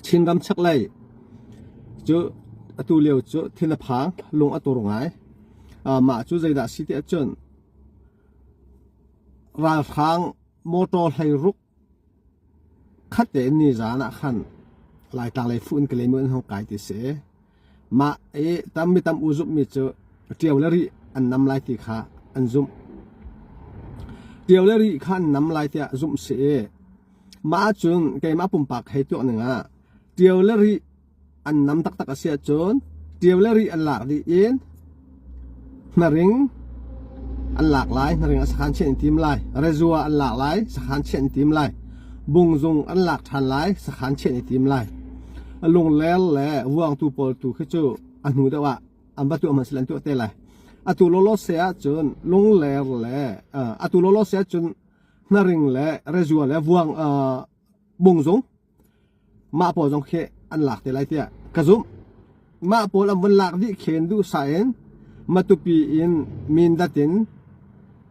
ชินรำชักไล่จูตัวเลี้ยวจูที่นพังลงตัวรงไงมาจูใจด่าสิเตจนราทางมอเตอร์ไซค์รุกขัดเดินนี่จานะขันลายต่างลายฝุ่นกเลยเหมือนห้องไก่ติเสมาตามมีตามอุจุมีจูเดียวเลรีอันนำลายติขาอันซุ่มเดียวเลรีขันนำลายติซุ่มเสมาจุนแกมาปุ่มปากให้ตัวหนึ่งเดียวเลรีอันนำตักเสียจนเดียวเลรีอันหลากดีเอ็นนาริงอันหลากหลายนาริงสถานเช่นทีมไล่เรซัวอันหลากหลายสถานเช่นทีมไล่บุงซงอันหลากทันหลายสถานเช่นทีมไล่ลงแล้วแหละวางตัวปอลตัวขึ้นจูอันหูเดว่าอันบัตัวมันสลันตัวเตะไล่อัตุโลโลเสียจนลงแล้วแหละอัตุโลโลเสียจนนาริงแหละเรซัวแหละวางบุงซงมาปอจงเคอันหลากเตะไล่เตะกระซุมมาปอลอันวันหลากดิเข็นดูสายมาตุปีอินมินดัติน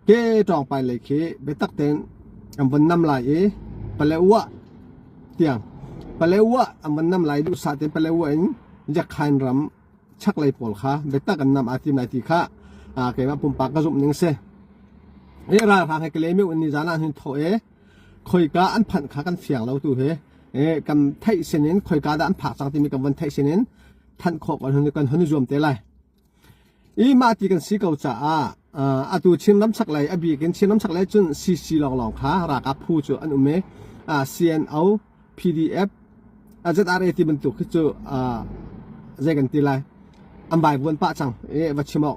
เกจองไปเลยเคเบตักเตนอันวันน้ำลายปะเลวะเตียงปะเลวะอันวันน้ำลายดูสาเตนปะเลวะอินจะขันรำชักเลยปอลค่ะเบตักกันนำอาทิมนายทีค่ะเกี่ยวกับปุ่มปากกระซุมหนึ่งเสราทางให้เกลมิวอันนี้จานาหินโถคอยกาอันผันขากันเสียงเราตัวกำไทยเสนินคอยกาดอันผักสังติมีกำวันไทยเสนินท่านขบกันหุ่นกันหุ่นรวมเตลัยมาตีกันสีเก่าจ้าตัวชิมน้ำสักไหลบีกันชิมน้ำสักไหลจนซีลองขารากับผู้จูอันCNO PDF ZRA ที่บรรทุกขึ้นจูใจกันตีไรอันบ่ายวันป้าจังวัชิมเอา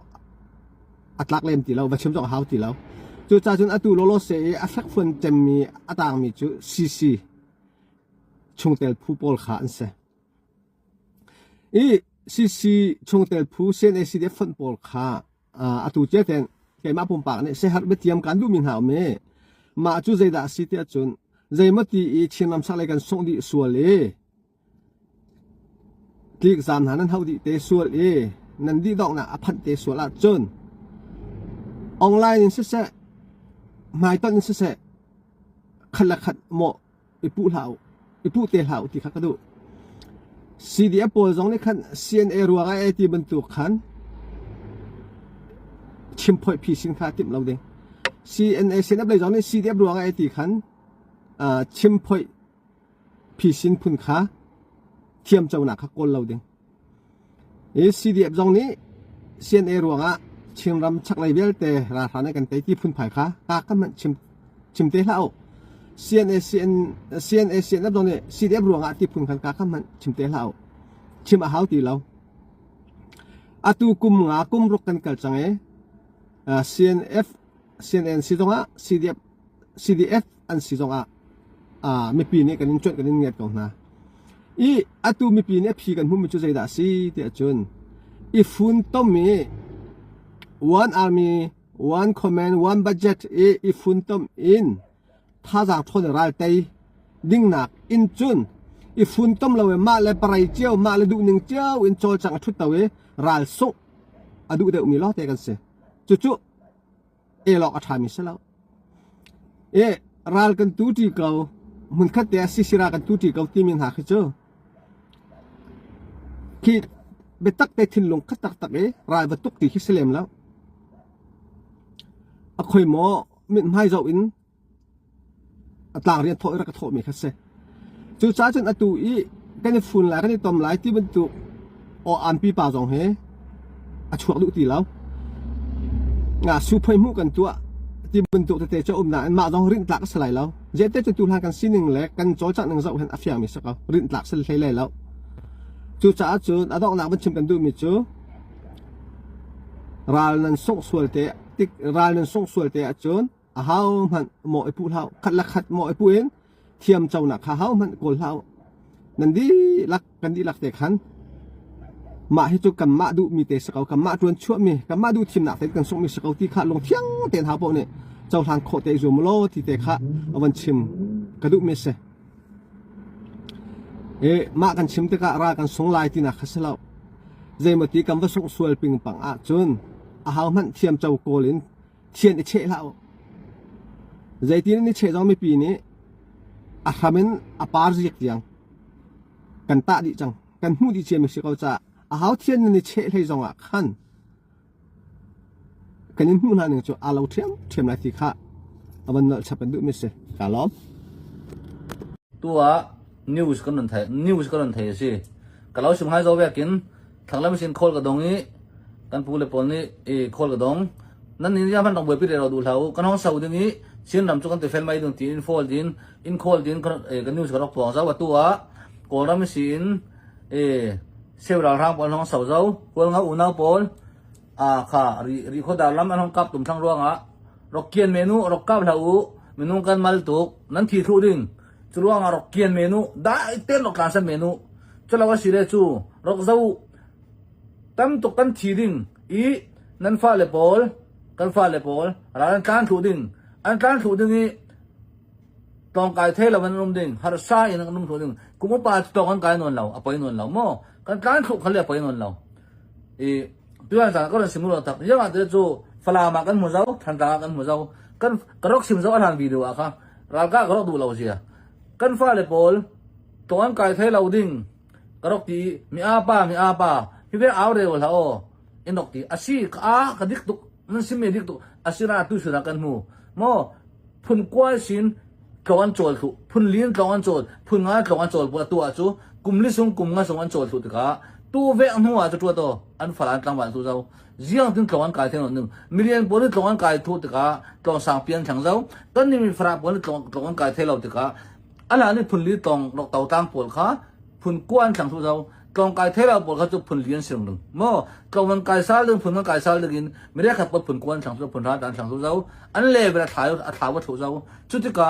อัตลักษณ์เล่มตีเราวัชิมจอกหาวตีเราจูจ่าจนตัวโลโลเสียอัตลักษณ์คนจะมีอัตางมีจูซีชงเตลผู้ปอลขาอันเสซีชงเตลผู้เซนซีเดฟันปอลขาตัวเจเตนแกมาปุ่มปากเนี่ยเสียหัดไปเตรียมการดูมินหาวเมมาจูใจด่าสิเตจนใจมาตีชินนำสักอะไรกันส่งดีส่วนเลยที่สามหานั้นเท่าดีเตส่วนเลยนั่นดีดอกนะอภันเตส่วนละจนออนไลน์นี่เสียไม่ต้นเสียขัดละขัดหมอไอผู้เหล่าไอผู้เตะเหล่าที่ขัดกระดูCDF ปอลจงนี่ขัน CNA รัวไอที่บรรทุกขันชิมพอยพีสินค้าติดเราเด้ง CNA เซ็นอัพเลยจงนี่ CDF รัวไอที่ขันชิมพอยพีสินพุนค้าเทียมเจ้าหนักขักกลเราเด้งCDF จงนี้ CNA รัวงะชิมรำชักไรเวลเตะราคาในกันเตะที่พุนไผ่ค้ากากันมันชิมเตะเหล่าCNA นับตรงนี้ CDF รวงอาทิตย์พุ่งกันกาข้ามันชิมเตะเราชิมอาหารตีเราตัวกุมกุมรุกกันกันจังCNN สิตรงCDF อันสิตรงไม่ปีนี้กันยิ่งจดกันยิ่งเงียบก่อนนะตัวไม่ปีนี้พี่กันหุ่นมันจะใจด่าสิเดี๋ยวจนฝุ่นต้มมี one army one command one budget ฝุ่นต้มอินถ้าจากทนรัลเตยดิ้งหนักอินจุนฝุ่นต้มเรามาเลยปลายเจ้ามาเลยดูหนึ่งเจ้าอินโจจังทุตตัวรัลสุดูเดี๋ยวมีล้อเตะกันเสียจู่หลอกอัฐามิสแล้วรัลกันตูที่เขามันคัดเตะสิรากันตูที่เขาที่มินหาขึ้นเจ้าคิดเบตักเตะทิ้งลงคัดตักรัลบัตุกที่ฮิสเลมแล้วคอยหมอมินไม่เจ้าอินต่างเรียนโทษรักโทษมีคัสเซจู่จ้าจนตัวกันฝุ่นหลายกันตอมหลายที่บรรทุกอันปีป่าจงเฮช่วงดูตีแล้วสู้พายมุกันตัวที่บรรทุกเตะเจ้าอุ้มหนามาจงรินตักสลายแล้วเจ๊เตจะจูทางกันสิ่งหนึ่งแหละกันโจจักหนึ่งเจ้าเห็นอัฟยามิสักรินตักสลายเลยแล้วจู่จ้าจนดอกหนักมันชิมกันดูมิจู่รัลนั้นส่งส่วนเตะติรัลนั้นส่งส่วนเตะจนเฮามันหมอไอผู้เฮาขัดละขัดหมอไอผู้เองเทียมเจ้าหนักเฮามันโกลเฮานั่นดีลักกันดีลักเตะขันมาให้จุกกันมาดูมีเตะสเกากันมาจวนชั่วมีกันมาดูทีมหนักเตะกันส่งมีสเกาที่ขาดลงเที่ยงเตะเท้าโปเนี่ยเจ้าทางโคเตะจูมโลที่เตะขาวันชิมกระดูมิเสมากันชิมเตะกะรากันส่งลายที่หนักขัดแล้วใจมาตีกันว่าส่งส่วนปิงปังจนเฮามันเทียมเจ้าโกลินเทียนเชะแล้วใจที่นี่เชื่อจงไม่ปีนี้ทำเป็นปาร์จิกยัง กันตาดิจังกันหูดิเชียมิสิเขาจะอาหาวเทียนนี่เชะให้จงอ่ะขันกันยิ่งหูนั่นหนึ่งจู่อาเราเทียมไรที่ข้าวันนั้นฉันเป็นดูมิสิกาล้อมตัวนิวส์ก็นั่นไทยนิวส์ก็นั่นไทยสิก็เราชิมให้เราแบบกินทางเราไม่ชินโคลกระดงนี้กันพูดเลยปนนี้โคลกระดงนั่นนี่ยังมันต้องเบื่อพี่เราดูเขากันห้องเสาตรงนี้ชินรำจุกันแต่เฟลไม่ตรงที่อินโฟลดินอินโคลดินกันนิวส์ก็รับปองเสาว่าตัวก่อนเราไม่ชินเซลล์เราทางปนห้องเสาเสาคนเขาอุ่นเอาปนค่ะรีโคดาล้ำมันห้องกับตุ่มทางร่วงเราเกียนเมนูเรากับเราเมนูกันมาตุกนั่นที่ทุดิ่งจุลวงเราเกียนเมนูได้เต้นเราการเส้นเมนูจุลเราก็สิเรจูเราก็จะตั้มตุกกันทีดิ่งนั่นฟ้าเลปอลกันฟ้าเลปอลเราอันการทุดิ่งอันการทุดิ่งนี้ตองกายเทเรามันนุ่มดิ่งฮาร์ซ่าอย่างนั้นนุ่มทุดิ่งกูไม่ปาตองกันกายนวลเราอภัยนวลเราโม่กันการทุเขาเรียกอภัยนวลเราตัวอย่างก็เป็นสมมติเราตักยังไงจะจูฟลามากันหัวเจ้าทันตากันหัวเจ้ากันกระรอกสิมเจ้าอ่านวิดีโออะค่ะเราก็กระรอกดูเราเสียกันฟ้าเลปอลตองกายเทเราดิ่งกระรอกตีมีอาป้าพี่เป็นเอาเร็วแล้วอินดอกตีอาชีกระดิกตุกนั่นสิเมดิกตุกอาชีราตุสุนักันหูโม่พุ่นกว่าสินตองโจลตุพุ่นเลี้ยงตองโจลพุ่นงาตองโจลปวดตัวจูกุมลิสงกุมงาสงอันโจลตุตกะตัวเวงหัวจะตัวโตอันฝรั่งต่างบ้านตัวเจ้าเยี่ยงถึงตองกายเท่านั้นมิเรียนบริตองกายทุตกะตองสังเปียนช่างเจ้าตอนนี้มีฝรั่งบริตองกายเท่าเราตกะอันนั้นพุ่นลี้ตองดอกเต่าตั้งปวดขาพุ่นกวนช่างตัวเจ้ากองกายเทเราบอกเขาจะพุ่นเลี้ยงเสียงหนึ่งโม่กองมันกายซาเรื่องพุ่นมันกายซาเรื่องกินไม่ได้ขับพุ่นกวนช่างตัวพุ่นร้านด่านช่างตัวเจ้าอันเล่เวลาถ่ายวัตถุเจ้าจุดที่กา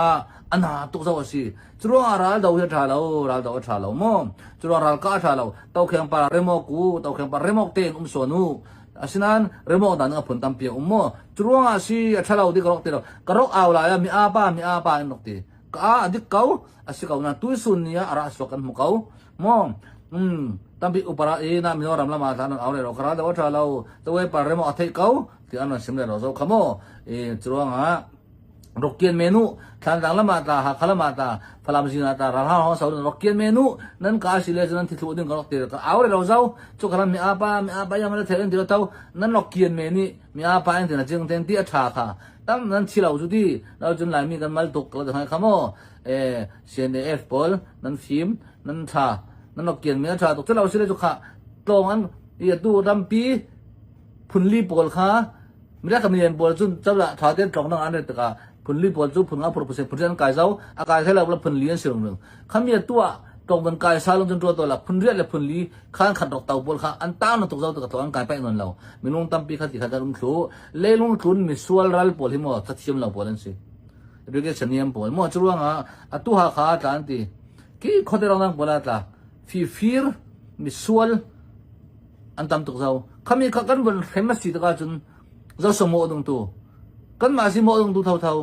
อันหาตัวเจ้าสิจุดว่าเราเดาจะถ่ายเราเดาถ่ายเราโม่จุดว่าเราก็ถ่ายเราเตาแข่งปลาเรโมกูเตาแข่งปลาเรโมเต้นสนูอาศัยนั้นเรโมด่านกับพุ่นตามเปียโม่จุดว่าสิถ่ายเราที่กระรอกเตเรากระรอกเอาละมีอาป้าอินดอกตีก็ดิกเขาอาศัยเขานั้นตุยสุนเนี่ยอาราสกันมุกเขาโม่ตั้งปีอุปรานะมีน้องรำละมาทานเอาเลยเราคราเดี๋ยวว่าเราตัวปลาเรโมอัฐิเขาที่อันนั้นสิมเลยเราจะขโมจุดว่าร็อกเกียนเมนูทางต่างละมาตาหาขละมาตาพลามจินาตาราห้องสาวร็อกเกียนเมนูนั่นก็อาศัยเลยจนที่ทุกเดือนก็ร็อกเตอร์ก็เอาเลยเราเจ้าจุกขลังมีอาป้ายังไม่ได้เทนที่เราเท่านั่นร็อกเกียนเมนี่มีอาป้าอย่างที่นั่นจึงเต็มที่อัฐาค่ะตั้งนั้นที่เราจุดที่เราจนหลายมีกันมาตกเราจะให้ขโมCNF บอลนั่นฟิล์มนั่นชานั่นเราเกียนเมียชาตกที่เราสิเลยจุกค่ะตรงนั้นดูดำปีพุ่นรีบอลค่ะไม่ได้คำเรียนบอลจนเจ้าละชาเต้นตรงนั้นอันเดียตกะพุ่นรีบอลจุพุ่นงาโปรเซสพุ่นเรียนกายเจ้าอากายให้เราพุ่นเลี้ยงเสียงหนึ่งคำเรียนตัวตรงบนกายซาลงจนตัวละพุ่นเรียนและพุ่นลีข้างขัดดอกเต่าบอลค่ะอันตั้งนั่นตกเจ้าตกตัวอันกายไปนนเราไม่ลงตั้มปีขัดที่ขัดลุงครูเล่ลุงครูมีส่วนรัลบอลที่มั่วทัดเทียมเราบอลนั่นสิเรื่องเสียงบอลมั่วจุดว่าตัวหาขาจานตีกี่คนที่เรานั่งบอลตาฟีร์มีส่วนอันตั้มตกเจ้าคำนี้กันบนเห็นมาสิตกาจนเจ้าสมองตรงตัวกันมาสิโมตรงตัวเท่า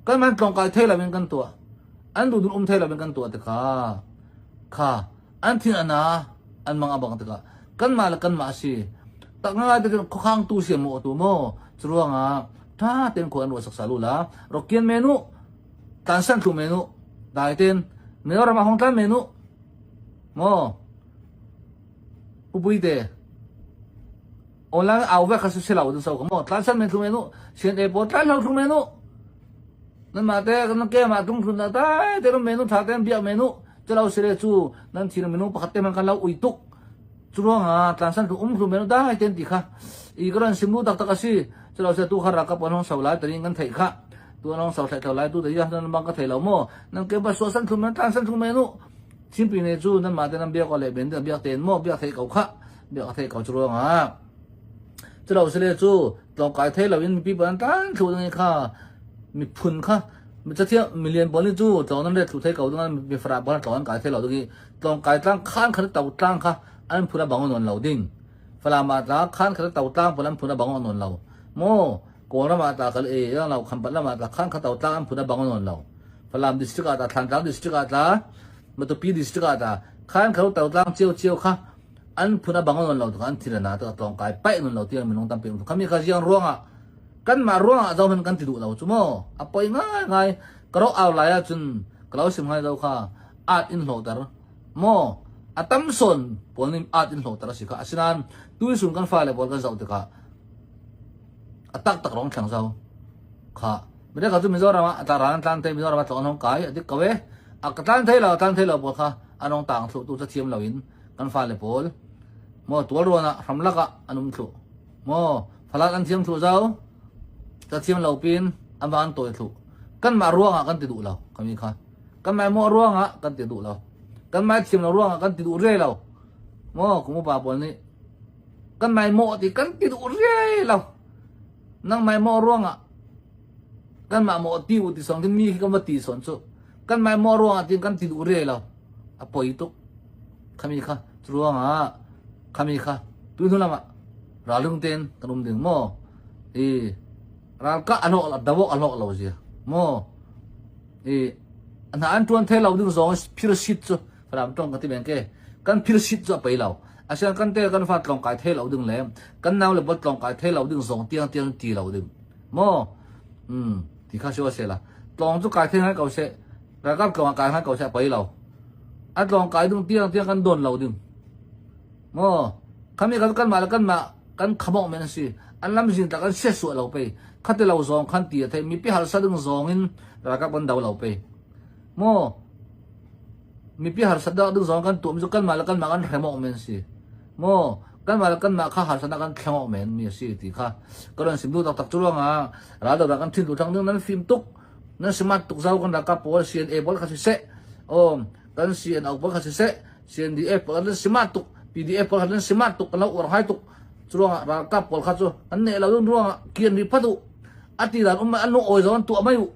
กันมันตรงกายเทเราเป็นกันตัวอันดูดุเทเราเป็นกันตัวแต่ค่ะอันที่อันมังอับกันแต่กันมาละกันมาสิตั้งง่ายแต่กันข้างตู้เสียโมตัวโมสรุปว่าถ้าเต็มคนว่าสักสารุละเราเขียนเมนูการสั่งทุกเมนูได้เต็มเนื้อเรามาห้องตั้งเมนูโมอุปยเตออนไลน์เอาไว้ก็สุดเราดูสาวก็โมการสั่งเมนูเมนูเช่นเปิดร้านเราทุกเมนูนั่นมาแต่กันนั่นแกมาตรงทุนได้แต่เราเมนูถ้าเต็มเบียเมนูจะเราเสียจูนั่นที่เราเมนูปกติมันกันเราอุยตุกจุดว่าการสั่งทุกทุกเมนูได้เต็มที่ค่ะอีกเรื่องสิมูตักสิจะเราเสียตัวขารักกับน้องสาวไล่แต่ยังกันไทยค่ะตัวน้องสาวไทยเท่าไรตัวแต่ยังนั่นบางก็ไทยเราโม่นั่นเก็บไปส่วนสั่งทุกเมนูสั่งทุกเมนูชิมปีนี้จูนั่นมาแต่นั่นเบียก็เลยเป็นเบียเต็นโม่เบียไทยเก่าค่ะเบียไทยเก่าจุดว่าจะเราเสียจูตรงกายไทยเรายังมีปีบันตั้งถูกตรงนี้ค่ะมีพุ่นค่ะมันจะเที่ยวมีเรียนบอลนี่จูตอนนั้นเรียนถูกไทยเก่าตรงนั้นมีฝรั่งบอลตอนกายไทยเราตรงนี้ตรงกายตั้งข้างขันเต่าตั้งค่ะอันพุ่นบังนนเราดิ่งฝรั่งมาตาข้างขันเต่าตั้งพุ่นบังนนเราโม่ก่อนมาตาเขาแล้วเราคำพันมาตาข้างขันเต่าตั้งพุ่นบังนนเราฝรั่งดิสตริกอาตาทันทังดิสตริกอาตามาตัวปีดิสตริกอาตาข้างเขาเต่าตั้งเจียวค่ะอันพุ่นบังนนเราตัวอันที่ระนาตัวตรงกายไปนนเราที่มันลงตั้งเป็นเขามีการยังร่วงอ่ะกันมาร่วงอ่ะเราเป็นกันติดเราจุ่มอ่ะไปง่ายก็เราเอาหลายจนก็เราสิมให้เราค่ะอาร์ตอินโหลดร์โม่ atam son polnim at in lo tara sika asinan tui sun kan fa le bol kan zau te ka atak tak rong thang zau kha mede ka tu mizoram ataran tlan te mizoram tlon hong kai adik kawe akatan thei lo bol kha anong tang thlu tu cha thiam lo in kan fa le bol mo tual ruana ramlaka anum thlu mo phalat an thiam thlu zau cha thiam lo pin ama an toi thlu kan ma ruanga kan ti du lo kami kha kan mai mo ruanga kan ti du lo kan mai thiam lo ruanga kan ti du re lo mo kumu pa bol ni kan mai mo ti kan ti du re lo nang mai mo ruanga kan ma mo ti u ti song ti mi kan ma ti son chu kan mai mo ruanga ti kan ti du re lo apoi tu kami kha ruanga kami kha tu nu lama ralung ten kanum ding mo ral ka ano la dawok alo lo zia mo ana an tuan thai lo ding zong phir sit chu ram tong ka ti beng ke kan phir sit chu pai lo asian kan te kan fa tlong kai thai lo ding le kan naw le bot tlong kai thai lo ding zong tiang ti lo ding mo ti kha sho se la tlong chu kai thai hai kau se ra kap ka kai hai kau se pai lo a tlong kai dung tiang kan don lo ding mo kami kan ma kan khamok men si an lam jin ta kan se su lo pe khate lo zong khan ti thai mi pi hal sa dung zong in ra ka ban daw lo pe mo mi pi har sa da dung zong kan tum ju kan ma kan khamok men si mo kan ma kha har sa da kan khamok men mi si ti kha karon sim du tak chu nga ra da kan thin du thang dung nan film tuk nan smart tuk zau kan ra ka pol cna bol kha se kan cna bol kha se cndf kan smart tuk pdf kan smart tuk kan ur hai tuk chuang ra ka pol kha chu an ne la dung ruang kian ri phatu ati dan an no oi zon tu amayu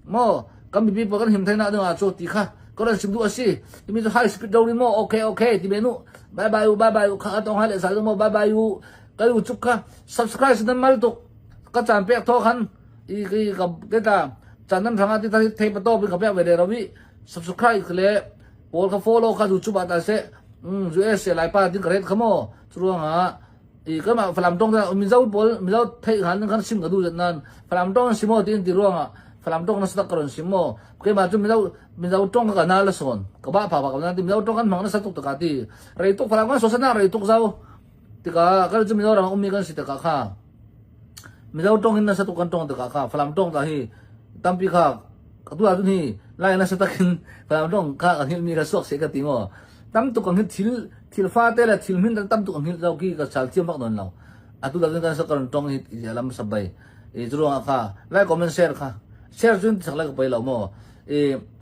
mo kam bi pa kan him thaina dang a chu ti kha ko ran sim du asi ti mi high speed do mo okay ti menu bye bye kha tong hai le sa mo bye bye ka u chuk kha subscribe dan mal tu ka chan pe tho khan i ka data chan nan thanga ti thei pa to bi ka pe ve de rawi subscribe khle pol ka follow ka du chu ba ta se us se lai pa din ka ret khamo chuang a cái mà phải làm trong ra mình dâu thấy hắn hắn sim cả đủ nan phải làm trong sim mo tiền ruộng à phải làm trong nó sẽ còn sim mo cái mà chúng mình dâu trong cái nào là son cái ba pa cái nào thì mình dâu trong cái mang nó sẽ tụt cả thì rồi tụt phải làm cái số sana rồi tụt dâu thì cái chúng mình dâu làm mình cái gì cả kha mình dâu trong nó sẽ tụt cái trong cả kha phải làm trong thì tâm pi kha cái tu là thì lại nó sẽ tụt phải làm trong kha cái mình cái số sẽ cái tiếng mo tâm tụt cái thil pha te la thil min tam tu ang hil zau ki ka chal chiam bak don lo atu la kan sa karon tong hit lam sabai zuro kha like comment share jun thak la ka pai lo mo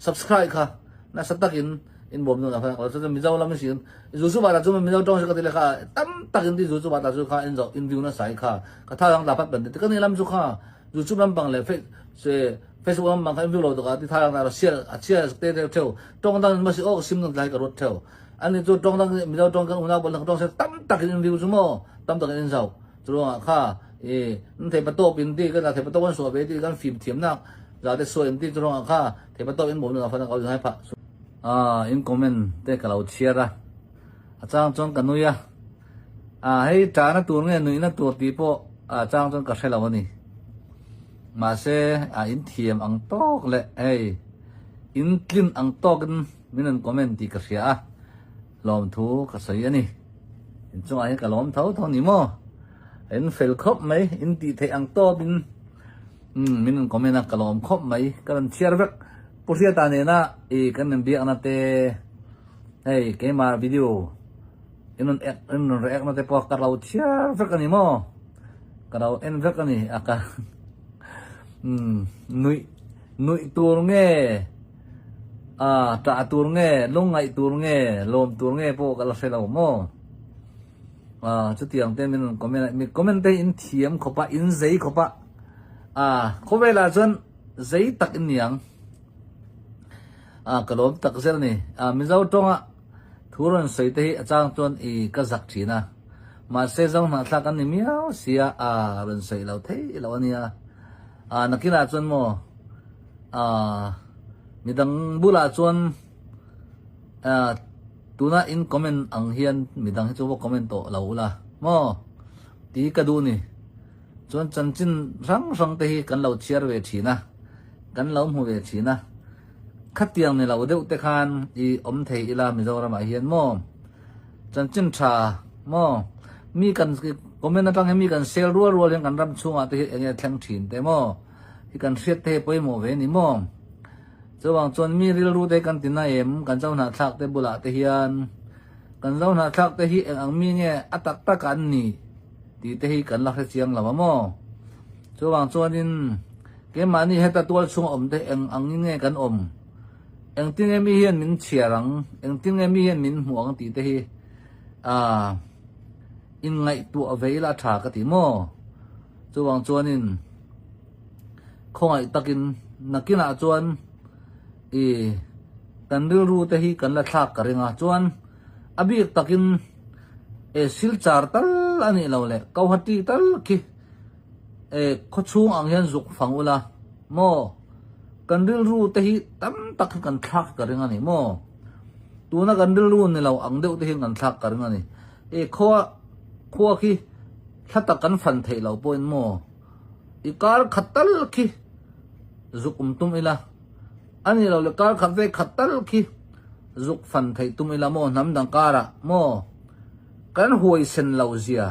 subscribe kha na sa takin in bom no na fa ko sa mi zau lam sin zu ba la zu mi zau tong sa ka tile kha tam takin di zu ba ta zu kha in view na sai kha ka tha lang dapat ban te ka ni lam zu kha zu lam bang le fe se Facebook lam bang ka view lo to ka ti tha lang na share te theo tong dang ma si o sim no lai ka rot theo anh cho trong đang mình đâu trong cái nào bọn nó trong sẽ tắm tắc cái review chúng mò tắm tắc cái sao rồi kha nó thấy bắt đầu biến đi cái là thấy bắt đầu con số về thì cái phim thiểm nào giờ để số em đi rồi kha thấy bắt đầu em muốn là phải là có hai phát in comment để cái lâu chia ra trang trong cái nuôi hay trả nó tuôn nghe nuôi nó tuột tí po trang trong cái sai lâu này mà sẽ in thiểm ăn to lệ hay in clean ăn to cái mình comment thì cái gì lom thu ka sai ani in chung ai ka lom thau thau ni mo en fel khop mai in ti the ang to bin min comment ka lom khop mai kan share vek pusia ta ne na kan bi ana te hey ke ma video in react na te po ka law share vek ani mo ka law en vek ani aka nui tur nge trả tuồng nghe lông ngậy tuồng nghe lồm tuồng nghe po cái là phải lâu mo chút tiền tên mình comment tên in thiếm khó pa in giấy khó pa có vẻ là dân giấy tắc in nhang cái lồm tắc giấy này mình giàu trong thu rồi xây thế trang tuần cái giặc chỉ na mà xây giống là ta cái niệm miao xia rồi xây lâu thế lâu anh nó kia là tuần mo midang bula chuan tuna in comment ang hian midang chu comment to lo la mo ti ka du ni chuan chan chin rang te hi kan lo chiar ve thina kan lo mu ve thina khatiang ne lo deuh te khan i om thei ila mizoram a hian mo chân chân trà mò mi cần comment tang mi cần sell rua yang kan ram chunga te enge thlang thin te mo hi kan hriat te poi mo ve ni mo chawang chon mi ril ru te kan tina em kan chau na thak te bula te hian kan zau na thak te hi ang mi nge atak tak an ni ti te hi kan la khe chiang lawa mo chawang chonin ke mani heta tual chung om te ang nge kan om eng tin mi hian min chiarang eng tin mi hian min huang ti te hi in ngai tu aveila tha ka ti mo chuwang chuanin khongai takin nakina chuan kan ril ru te hi kan la thak ka ringa chuan abi takin silchar tal ani lo le kau hati tal ki khochung ang hian zuk fangula mo kan ril ru te hi tam tak kan thak ka ringa ni mo tuna kan ril ru ni lo ang deuh te hi kan thak ka ringa ni khua khi thata kan fan thei lo poin mo ikar khatal khi zukum tum ila ani lo le kar khat ve khatal khi zuk fan thei tum ila mo nam dang kara mo kan huai sen lo zia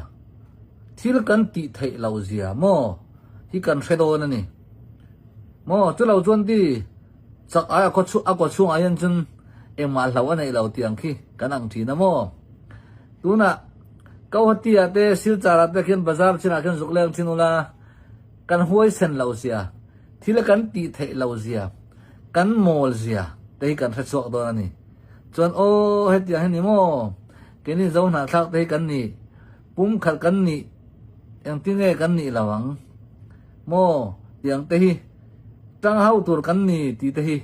thil kan ti thei lo zia mo hi kan hredo na ni mo chu lo chuan ti chak a ko chu ayan chun emal hlaw anei lo tiang khi kan ang thi na mo tuna kau hati ate silchar ate khen bazar china khen zukleng chinula kan huai sen lo zia thila kan ti thei lo zia kan mol zia te kan thachok do ani chuan o hetia he ni mo keni zo na thak te kan ni pum khal kan ni yang tinge kan ni lawang mo yang te hi tang hau tur kan ni ti te hi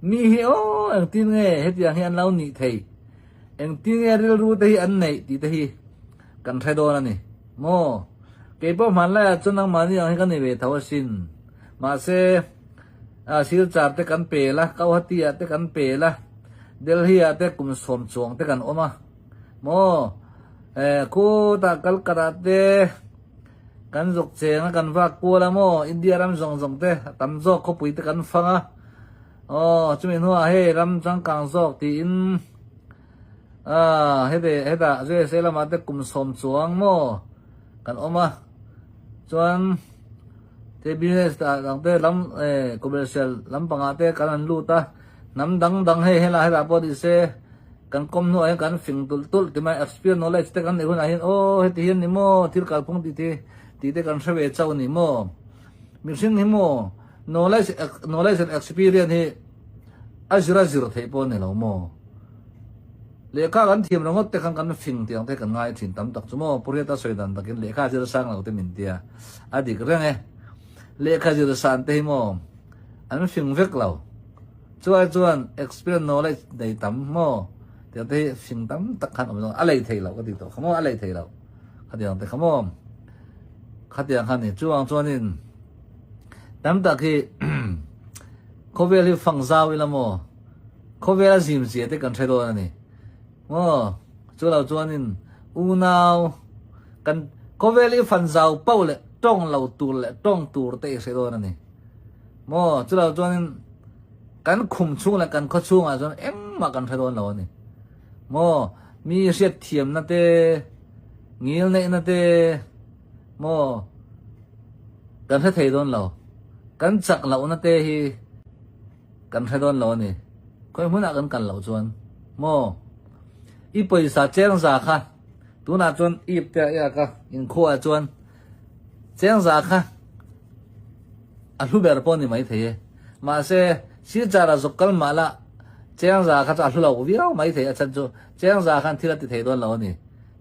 mi hi o yang tinge hetia he an lau ni thei yang tinge ril ru te hi an nei ti te hi kan thay đô này mo cái bộ man la cho năng mani ang kan ni ve thaw sin ma se sil char te kan pe la kau hati te kan pe la delhi te kum som chuang te kan oma mo ko ta kalkata te kan zok cheng kan va ko la mo india ram zong zong te tam zo ko pui te kan fanga chumin huwa he ram chang kang zok ti in heda je sela mate kum som chuang mo kan oma chuan te business ta dang te lam commercial lam panga te kan lu ta nam dang he hela hela body se kan kom no ay kan fing tul ti mai experience knowledge te kan ehun ahin heti hin ni mo thil kal phung ti te kan sawe chau ni mo mission ni mo knowledge and experience hi azra zero thei pon ni lo mo lekha kan thiam rangot te kan fing tiang te kan ngai thin tam tak chumo puriata soidan takin lekha jir sang lo te min tia adik reng lekha jir san te mo an fing vek lo chuan experience knowledge dei tam mo te fing tam tak khan om alei thei lo ka ti to khamo alei thei lo khadiang te khamo khatiang khan ni chuanin tam tak hi khovel hi phang zaw ila mo khovel zim zi te kan thaido na ni mo chu lo chuanin unau kan koveli fan zau paule tong lo tur le tong tur te se do na ni mo chu lo chuanin kan khum chung la kan kho chung a chuan em ma kan thai do lo ni mo mi riat thiam na te ngil nei na te mo kan thai don lo kan chak lo na te hi kan thai don lo ni koi huna kan lo chuan mo i paisa cheng za kha tuna chuan ip te ya ka in kho a chuan cheng za kha a lu ber pon ni mai the ma se si chara zokal mala cheng za kha cha lu lo viau mai the a chan chu cheng za khan thila ti the don lo ni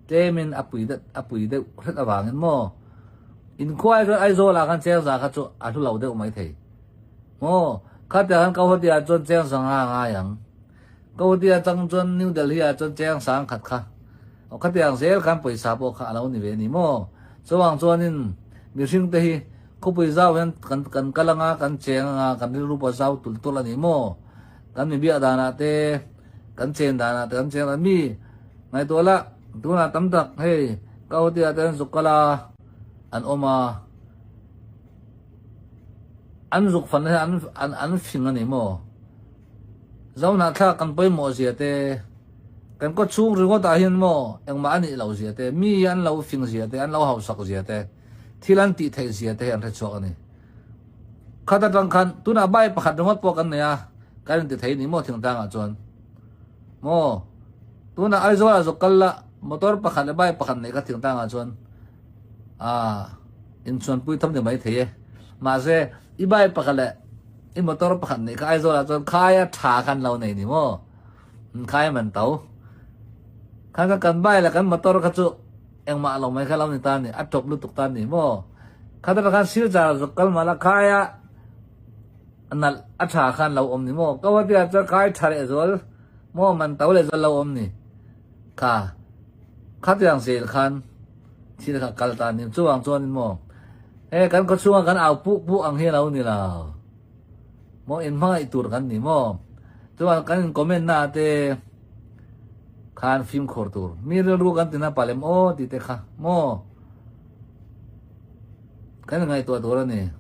te min apui de khat awang mo in kho ai zo la khan cheng za kha chu a lu lo de mai the mo kha ta han ka ho dia chuan cheng sang nga yang câu dia tăng chuan New Delhi a chuan cheng sang khat kha khát tiếng zel kan paisa po kha alo ni ve ni mo chawang chuanin mi hring te hi ko pui zau hen kan kalanga kan chenga kan ru pa zau tul ani mo kan mi bia dana te kan chen dana te kan chen mi ngai to la tuna tam tak he câu dia ten zukala an oma an zuk fan he an phing ani mo zau na tha kan poi mo zia te kan có chung rồi có ta hiền mo em mà anh lâu gì thế mi anh lâu phình gì thế anh lâu học sắc gì thế thì anh tị thấy gì thế anh thấy cho anh khát tăng khăn tu na bay pakhat rongot po kan nè cái anh tị thấy ni mo thằng tang à chọn mo tu na ai zo zo kalla motor pakhat le bay pakhat này cái thằng tang à chọn à in chọn pui thâm thì mấy thế mà se i bay pakhat le i motor pakhat này cái ai zo là chọn khai thả khăn lâu này ni mo khai mình tàu khăn kan bay là kan motor ka chu eng ma lo mai kha lo ni ta ni a top lu tuk ta ni mo khata kan sil ja zo kal mala khaya anal a tha khan lo om ni mo ka wa tia cha khai thare zol mo man taw le zol lo om ni kha khata yang sil khan sil kha kal ta ni chuang chon mo e kan ko chuang kan au pu ang he lo ni la mo in mai tur kan ni mo chuang kan comment na te khan phim khor tur mi ru kan tina palem o ti te kha mo cái ngày tuổi tuổi này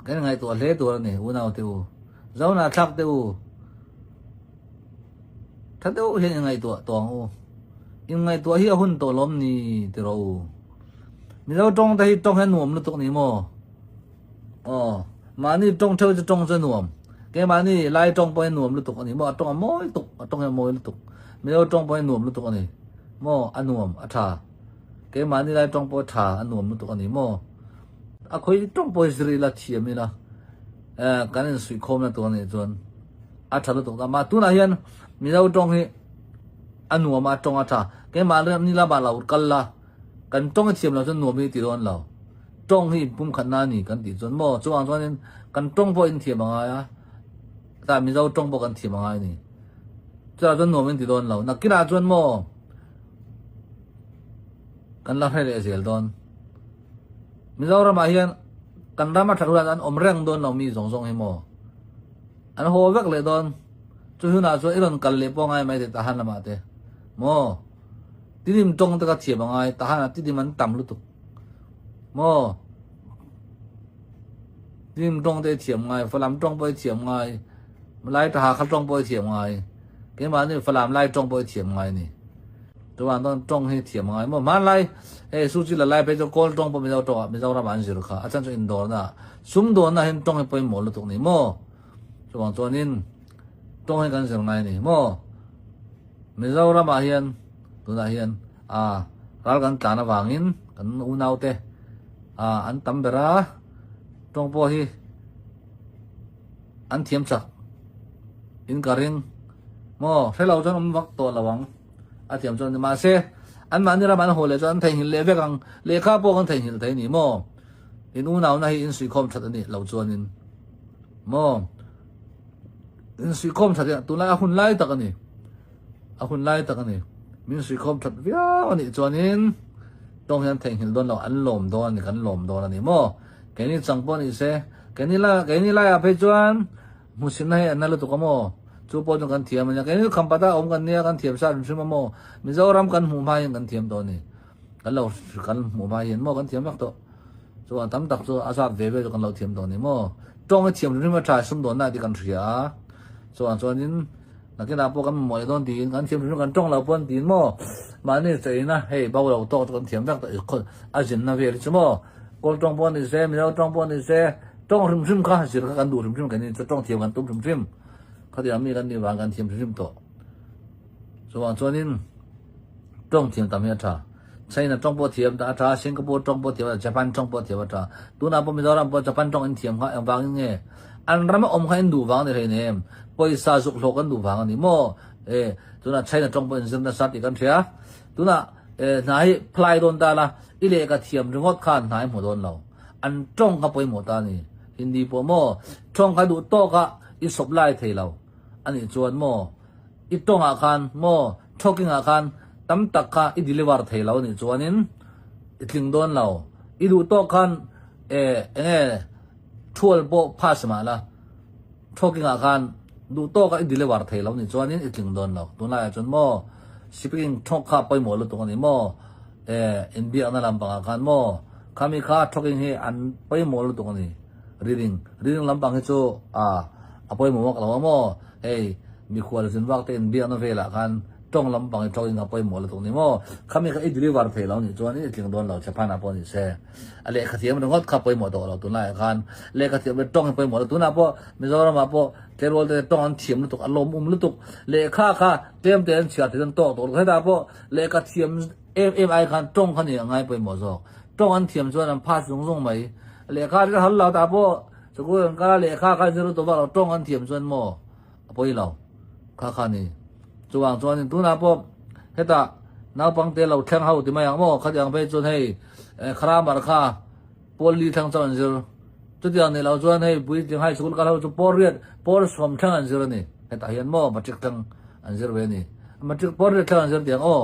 cái ngày tuổi lễ tuổi này u nào tiêu dấu nào thắc tiêu thắc tiêu hiện ngày tuổi tuổi u nhưng ngày tuổi hiện hun tuổi lắm nì tiêu u mình dấu trong đây trong hay nuông lúc tuổi này mò mà nì trong chơi trong chơi nuông cái mà nì lại trong bao nuông lúc tuổi này mò trong mỗi tuổi trong hay mỗi lúc tuổi mình dấu trong bao nuông lúc tuổi này mò ăn nuông ăn thà cái mà này trong bối thả anh nuông tụi anh đi mò, khối trong bối gì là thiềm mi là, cái này suy khom là tụi anh chọn, thả tụi anh mà tụi anh hiện mình đâu trong hi, anh nuông mà trong thả, cái mà này là bà lão cල් là, cái trong cái thiềm là chọn nuông mi tì đòn lão, trong hi bung khăn na nỉ cái tì chọn mò, cho anh chọn cái trong bối thiềm bằng ai á, tại mình đâu trong bối cái thiềm bằng ai nỉ, cho là chọn nuông mi tì đòn lão, nãy cái nào chọn mò kan la hay zel don mizo rama hian kan rama thakura an omreng don no mi zong zong hemo an ho vek le don chu huna chu iron kal le pongai mai te ta han lama te mo tidim tong ta ka thia bangai ta han tidim an tam lu tu mo tidim tong te thiam ngai phalam tong poi thiam ngai lai ta ha kha tong poi thiam ngai ke ma ni phalam lai tong poi thiam ngai ni tôi bảo tôi trong hay thiểm ngay mà lại số chỉ là lại bây giờ call trong bây giờ trong bây giờ là bán gì rồi cả, anh cho indoor na sum đồ na hiện trong hay bây giờ mua được này mo, tôi bảo cho nên trong hay cái gì ngay này mo, bây giờ là bán hiện tôi là hiện ra cái tana vangin cái unau te anh tắm bera trong po hi anh thiểm chắc in karing mo phải lâu cho nó vắt to là vắng tiệm cho mà xe anh mà như là bạn hồ lệ cho anh thành hình lệ với càng lệ khác bộ anh thành hình thấy nhỉ mò in u nào này in suy khom thật nhỉ lâu cho nên mò in suy khom thật tụi lại hun lại tắc nhỉ hun lại tắc nhỉ mình suy khom thật vía nhỉ cho nên trong hiện thành hình đón là anh lồm đón nhỉ anh lồm đón là nhỉ mò cái này chẳng bao nhiêu xe cái này là à phải cho anh một xin này anh là tụi có mò chú bố trong căn thiểm này cái này không bắt ta ông căn nia căn thiểm sao làm sao mà mò mình giàu lắm căn mù mai căn thiểm đó này căn lâu căn mù mai hiện mò căn thiểm mắc đó chú anh tắm đặc chú asa về cho căn lâu thiểm đó này mò trong cái thiểm này mà trái xung đột này thì căn thìa chú anh cho nên là cái nào bố căn mồi đó thì căn thiểm này căn trong lâu bún thì mò mà này thấy na hey bao lâu to căn thiểm mắc đó anh na về chứ mò còn trong bún thì xe mình giàu trong bún thì xe trong rừng rừng khác chỉ là căn đủ rừng rừng cái này trong thiểm căn tôm rừng rừngเขาจะมีกันดีวางกันเทียมริมโตส่วนส่วนนี้จ้องเทียมตามเหตุการณ์ใช่นะจ้องปอเทียมแต่อาจารย์สิงคโปร์จ้องปอเทียมญี่ปุ่นจ้องปอเทียมอาจารย์ตัวนั้นผมไม่รู้ว่าปอญี่ปุ่นจ้องเทียมเขาอย่างวางยังไงอันนั้นอมเขาดูวางในเรื่องนี้ปอยซาสุกโลกันดูวางนี่โม่ตัวนั้นใช่นะจ้องปออินเตอร์สัตย์กันเสียตัวนั้นนายพลายโดนตาละอีเล็กเทียมรึงอดขันนายหมดโดนเราอันจ้องเขาไปหมดตานี่ฮินดีปอโม่จ้องเขาดูโตก็อีสบไล่เทเราอันนี้ชวนโมอีตรงอาคารโมชอกิ้งอาคารตั้มตักค่ะอีดิลิวาร์เทเรานี่ชวนนินอีถึงโดนเราอีดูโตคันช่วยโบพาสมาละชอกิ้งอาคารดูโตก็อีดิลิวาร์เทเรานี่ชวนนินอีถึงโดนเราตัวนั้นจนโมสิบกิ้งชอกข้าไปหมดเลยตรงนี้โมอินเดียนั่นลำบากอาคารโมคามีข้าชอกิ้งให้อันไปหมดเลยตรงนี้รีดิ้งลำบากให้โจไปหมดว่าเราโม มีขวดสินวักเต้นเบียร์นั่นเวลากันจ้องลำบากจ้องยังกับไปหมดเลยตรงนี้มั้งเขาไม่เคยดีลิเวอร์เพลย์เราเนี่ยจวนนี้จึงโดนเราเฉพาะนับปนี่เซ่อะไรขัดเทียมมันก็ขับไปหมดตัวเราตัวไหนกันเล็กขัดเทียมมันจ้องไปหมดตัวนั้นพอไม่ใช่ว่ามาพอเทโรเตจ้องอันเทียมลุตุกอารมณ์ลุตุกเล็กข้าเตรียมเชียร์ที่นั่นตัวให้ได้พอเล็กขัดเทียมMI กันจ้องกันยังไงไปหมดซอกจ้องอันเทียมส่วนนั้นพาส่งไหมเล็กข้าที่หันเราตาพอสกุลกันเล็กข้ากันจะรู้ตัวว่าเราจ้องอันเทียมส่วนมั้งไปเราข้านี่จวงจวนตัวนั้นพอเฮต้าน้าปังเตเราแข่งเขาที่ไม่ยังมั่งเขายังไปจนให้ครามารคาโพลีทั้งจวนเจอจุดอย่างนี้เราจวนให้บุญจึงให้สกุลกันเขาจะโพเรียดโพสมทั้งอันเจอนี่เฮต้าเห็นมั่งมาจิกทั้งอันเจอเวนี่มาจิกโพเรียดทั้งอันเจอเดียงโอ้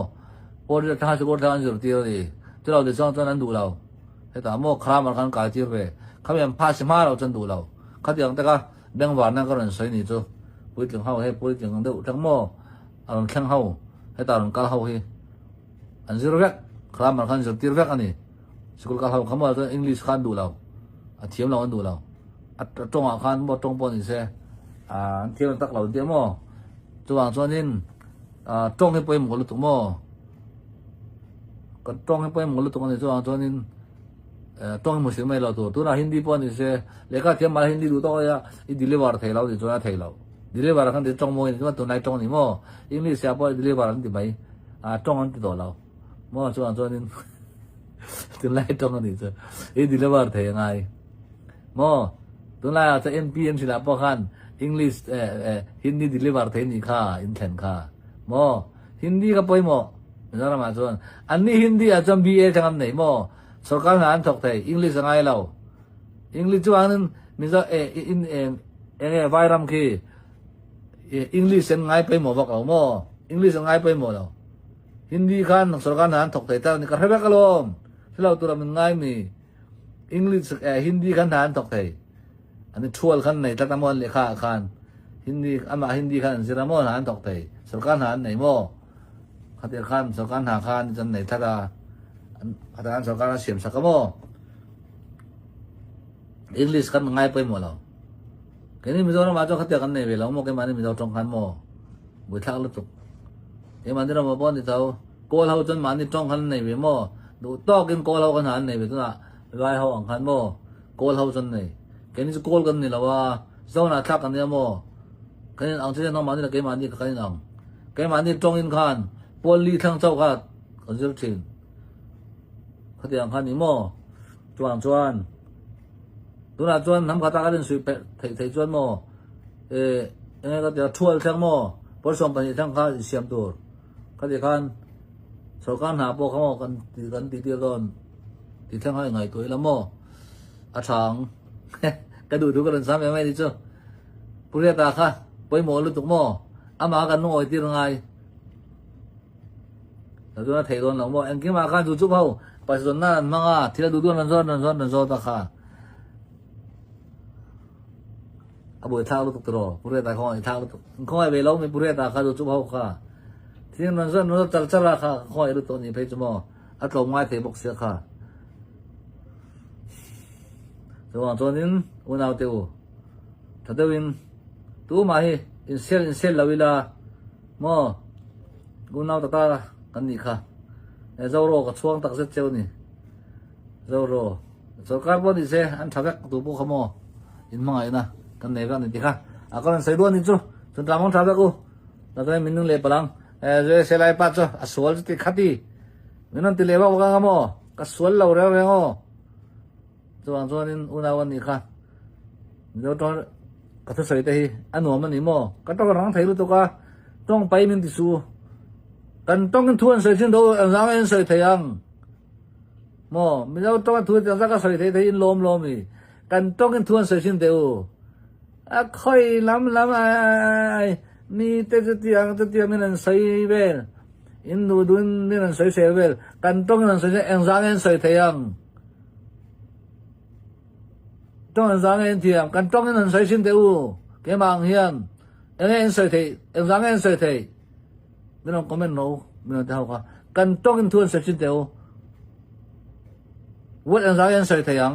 โพเรียดทั้งสกุลทั้งอันเจอเดียวนี่จุดเราจะจวนนั้นดูเราเฮต้ามั่งครามารคันกายจีเวเขายังพาสิมาเราจนดูเราเขาอย่างแต่ก็แบ่งหวานนั่นก็เรื่องสวยนี่จ้ะบุญจึงเขาให้บุญจึงดูทั้งมั่งอารมณ์แข่งเขาให้ตาลงกาเขาให้อันซีรเวกครามมันขันจะตีรเวกอันนี้สกุลกาเขาเขาบอกว่าอังกฤษขันดูเราเทียมเราอันดูเราตรงขันบ่ตรงปนนี่เสียเทียมตักเราเทียมมั่งจังหวะส่วนนี้ตรงให้ไปหมดเลยถูกมั่งก็ตรงให้ไปหมดเลยถูกนี่จังหวะส่วนนี้ตรงให้หมดสิ่งไม่เราตัวน่ะฮินดีปนนี่เสียเล็กก็เทียมมาฮินดีดูตัวอย่าอีดิเลวาร์ไทยเราดิจังหวะไทยเราดิเลวาร์ขันที่ตรงมั่งนี่ว่าตัวไหนตรงนี่มั่งอังกฤษเสียพอดิเลวาร์ขันที่ไปตรงอันที่ตัวเรามั่งจังหวะส่วนนี้ตัวไหนตรงอันนี้จ้ะอีดิเลวาร์ไทยยังไงมั่งตัวไหนจะ NPM สิละพอขันอังกฤษฮินดีดิเลวาร์ไทยนี่ค่ะอินเทนค่ะมั่งฮินดีก็ไปมั่งไม่ใช่หรอมาส่วนอันนี้ฮินดีอาจจะ BA จังอันไหนมั่งสกัดงานถกไทยอังกฤษยังไงเราอังกฤษจังนั้นมิจะไวรัมคีอังกฤษยังไงไปหมดบอกเรามั่งอังกฤษยังไงไปหมดเราฮินดีกันสกัดงานถกไทยแต่นี่ก็ให้ไปกันลงที่เราตัวเรามันง่ายมีอังกฤษฮินดีกันฐานถกไทยอันนี้ช่วยกันในตัดมอนเลขากันฮินดีฮินดีกันสิรามอนฐานถกไทยสกัดงานไหนมั่งขัดกันสกัดหากันจนไหนทัดขัดกันสกัดเสียมสักมั่งอังกฤษกันง่ายไปหมดเราแค่นี้มิจฉามาจ้องขัดกันในเวลามั่งแค่มันนี่มิจฉาจ้องกันมั่งบุตรทักลุตุกไอ้มันที่เรามาป้อนที่เขาโกลเขาจนมันนี่จ้องกันในเวลามั่งดูต่อกินโกลเขากันหันในเวลาตัวน่ะไว้เขาอังคันมั่งโกลเขาจนในแค่นี้จะโกลกันนี่เราว่าเจ้าหน้าทักกันเนี่ยมั่งแค่นี้อังที่น้องมันนี่แค่มันนี่แค่นี้อังแค่มันนี่จ้องอินคันปอลีทั้งเจ้ากันกันเจ้าถิ่นขัดกันนี่มั่งจวนตัวน่ะจวนทำขัดกันสุดไทยจวนมั่งยังไงก็จะช่วยทั้งมั่งพอส่งไปทั้งข้าเสียมตัวขัดกันสกัดหาพวกเขากันตีเดียวกันตีทั้งข้ายังไงตัวละมั่งอาช่างกระดูกกันซ้ำยังไม่ดีจ้ะผู้เรียกตาค่ะไปหมดเลยถูกมั่งอามากันน้อยที่ยังไงแต่ตัวนั้นไทยโดนหลงมั่งเอ็งกี้มากันจุ๊บเขาไปส่วนนั้นมั่งที่เราดูตัวนั้นซ้อนตาค่ะอาบุยท้าลุตุกตรอผู้เรียกตาเขาไอ้ท้าลุตุกเขาไอ้เวลาไม่ผู้เรียกตาเขาจุ๊บเขาค่ะที่นั่นซ้อนจัลค่ะเขาไอ้ลุตุนี่ไปจุ๊บมั่งอัตโนมัติเทบกเสียค่ะตัวนี้วันเอาเตียวถ้าเดินตัวมาให้อินเซลลาวิลามั่งวันเอาตากันนี่ค่ะเจ้าโรกับช่วงตักเสร็จเจ้านี่เจ้าโรสกัดบอดี้เซ่อันทักตัวพวกเขามั่งอินมั่งไงนะกันเนี่ยกันนี่ดีค่ะก็นั่นใส่ด้วยนี่จ้ะจนตามมันทักกูแล้วก็มินนึงเล็บพลังเซลายปัดจ้ะสวนที่ขัดดีมินนั่นที่เล็บว่ากันมั่งก็สวนเราเรื่องอ๋อตัวนี้วันเอาวันนี้ค่ะเดี๋ยวตอนก็ต้องใส่แต่อันหัวมันนี่มั่งก็ต้องรังไทยรู้ตัวก็ต้องไปมินที่สู้กันต้องกันทวนใส่ชิ้นโดอันสามอันใส่ไทยยังมั่งไม่เอาต้องกันทวนจังสักก็ใส่ไทยอินลมนี่กันต้องกันทวนใส่ชิ้นเดียวค่อยล้ำนี่เตี้ยมินันใส่เวลอินดูนี่นันใส่เวลกันต้องกันใส่อันสามอันใส่ไทยยังต้องอันสามอันเทียมกันต้องกันใส่ชิ้นเดียวแกบางเฮียนอันใส่ไทยอันสามอันใส่ไทยไม่ต้องคอมเมนต์โน้ไม่ต้องเท่ากันต้องกันทวนใส่ชิ้นเดียววัดอันสามอันใส่ไทยยัง